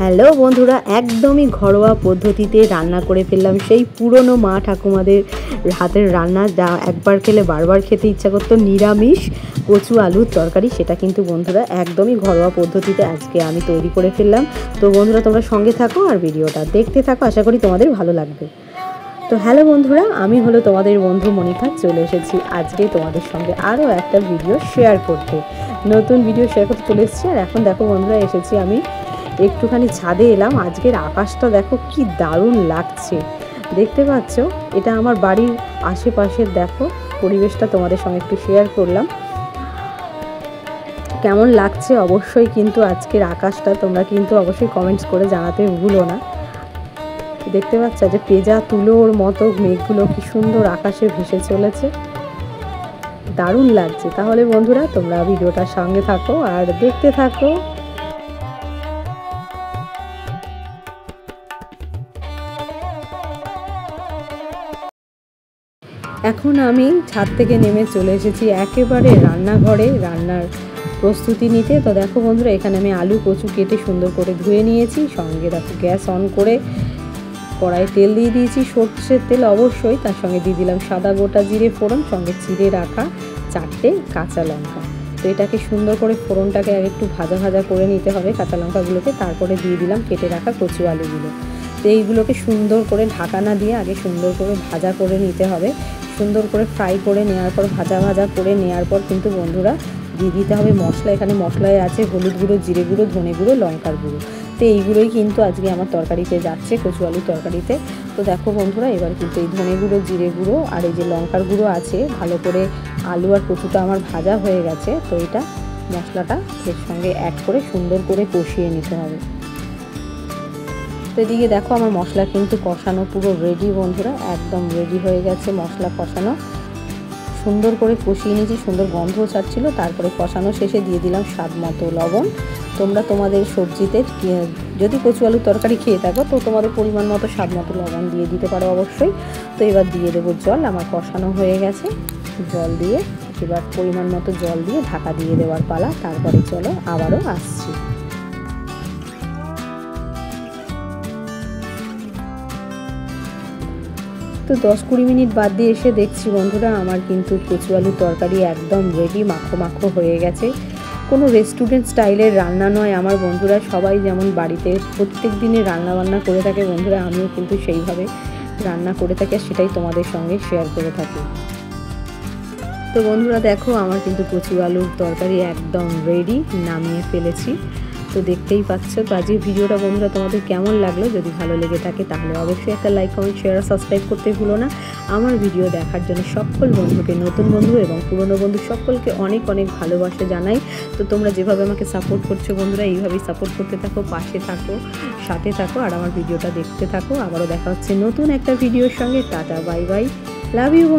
Hello বন্ধুরা, একদমই ঘরোয়া পদ্ধতিতে রান্না করে ফেললাম সেই পুরনো মা ঠাকুমাদের হাতের রান্না, যা একবার খেলে বারবার খেতে ইচ্ছা করতো। নিরামিষ কচু আলুর তরকারি, সেটা কিন্তু বন্ধুরা একদমই ঘরোয়া পদ্ধতিতে আজকে আমি তৈরি করে ফেললাম। তো বন্ধুরা, তোমরা সঙ্গে থাকো আর ভিডিওটা দেখতে থাকো, আশা করি তোমাদের ভালো লাগবে। তো হ্যালো বন্ধুরা, আমি হলো তোমাদের বন্ধু মনিকা, চলে এসেছি আজকে তোমাদের সঙ্গে আরও একটা ভিডিও শেয়ার করতে। নতুন ভিডিও শেয়ার করতে চলে এসেছি। আর এখন দেখো বন্ধুরা, এসেছি আমি একটুখানি ছাদে এলাম। আজকের আকাশটা দেখো কি দারুণ লাগছে, দেখতে পাচ্ছ? এটা আমার বাড়ির আশেপাশের দেখো পরিবেশটা তোমাদের সঙ্গে একটু শেয়ার করলাম। কেমন লাগছে অবশ্যই কিন্তু আজকের আকাশটা তোমরা কিন্তু অবশ্যই কমেন্টস করে জানাতে ভুলো না। দেখতে পাচ্ছ যে পেঁজা তুলোর মতো মেঘগুলো কি সুন্দর আকাশে ভেসে চলেছে, দারুণ লাগছে। তাহলে বন্ধুরা, তোমরা ভিডিওটার সঙ্গে থাকো আর দেখতে থাকো। এখন আমি ছাদ থেকে নেমে চলে এসেছি একেবারে রান্নাঘরে রান্নার প্রস্তুতি নিতে। তো দেখো বন্ধুরা, এখানে আমি আলু কচু কেটে সুন্দর করে ধুয়ে নিয়েছি। সঙ্গে দেখো গ্যাস অন করে কড়াই তেল দিয়ে দিয়েছি, সর্ষের তেল অবশ্যই। তার সঙ্গে দিয়ে দিলাম সাদা গোটা জিরে ফোড়ন, সঙ্গে চিড়ে রাখা 4টে কাঁচা লঙ্কা। তো এটাকে সুন্দর করে ফোড়নটাকে আগে একটু ভাজা ভাজা করে নিতে হবে কাঁচা লঙ্কাগুলোকে। তারপরে দিয়ে দিলাম কেটে রাখা কচু আলুগুলো। তো এইগুলোকে সুন্দর করে ঢাকা না দিয়ে আগে সুন্দর করে ভাজা করে নিতে হবে। সুন্দর করে ফ্রাই করে নেওয়ার পর, ভাজা ভাজা করে নেওয়ার পর কিন্তু বন্ধুরা দিয়ে দিতে হবে মশলা। এখানে মশলায় আছে হলুদ গুঁড়ো, জিরে গুঁড়ো, ধনে গুঁড়ো, লঙ্কার গুঁড়ো। তো এইগুলোই কিন্তু আজকে আমার তরকারিতে যাচ্ছে, কচু আলুর তরকারিতে। তো দেখো বন্ধুরা, এবার কিন্তু এই ধনে গুঁড়ো, জিরে গুঁড়ো আর এই যে লঙ্কার গুঁড়ো আছে, ভালো করে আলু আর কচুটা আমার ভাজা হয়ে গেছে। তো এটা মশলাটা এর সঙ্গে অ্যাড করে সুন্দর করে কষিয়ে নিতে হবে। তো এদিকে দেখো আমার মশলা কিন্তু কষানো পুরো রেডি বন্ধুরা, একদম রেডি হয়ে গেছে মশলা কষানো। সুন্দর করে কষিয়ে নিয়েছি, সুন্দর গন্ধ ছাড়ছিল। তারপরে কষানো শেষে দিয়ে দিলাম স্বাদ মতো লবণ। তোমরা তোমাদের সবজিতে যদি কচু আলুর তরকারি খেয়ে থাকো তো তোমাদের পরিমাণ মতো স্বাদ মতো লবণ দিয়ে দিতে পারো অবশ্যই। তো এবার দিয়ে দেবো জল। আমার কষানো হয়ে গেছে, জল দিয়ে এবার পরিমাণ মতো জল দিয়ে ঢাকা দিয়ে দেওয়ার পালা। তারপরে চলো আবারও আসছি। তো 10-20 মিনিট বাদ দিয়ে এসে দেখছি বন্ধুরা, আমার কিন্তু কচু আলুর তরকারি একদম রেডি, মাখো মাখো হয়ে গেছে। কোনো রেস্টুরেন্ট স্টাইলের রান্না নয় আমার বন্ধুরা। সবাই যেমন বাড়িতে প্রত্যেক দিনে রান্না বান্না করে থাকে বন্ধুরা, আমিও কিন্তু সেইভাবে রান্না করে থাকি আর সেটাই তোমাদের সঙ্গে শেয়ার করে থাকি। তো বন্ধুরা দেখো, আমার কিন্তু কচু আলুর তরকারি একদম রেডি, নামিয়ে ফেলেছি। তো দেখতেই পাচ্ছ। তো আজকের ভিডিওটা বন্ধুরা তোমাদের কেমন লাগলো? যদি ভালো লেগে থাকে তাহলে অবশ্যই একটা লাইক, কমেন্ট, শেয়ার আর সাবস্ক্রাইব করতে ভুলো না। আমার ভিডিও দেখার জন্য সকল বন্ধুকে, নতুন বন্ধু এবং পুরনো বন্ধু সকলকে অনেক অনেক ভালোবাসা জানাই। তো তোমরা যেভাবে আমাকে সাপোর্ট করছো বন্ধুরা, এইভাবেই সাপোর্ট করতে থাকো, পাশে থাকো, সাথে থাকো আর আমার ভিডিওটা দেখতে থাকো। আবারও দেখা হচ্ছে নতুন একটা ভিডিওর সঙ্গে। Tata, bye bye, love you বন্ধু।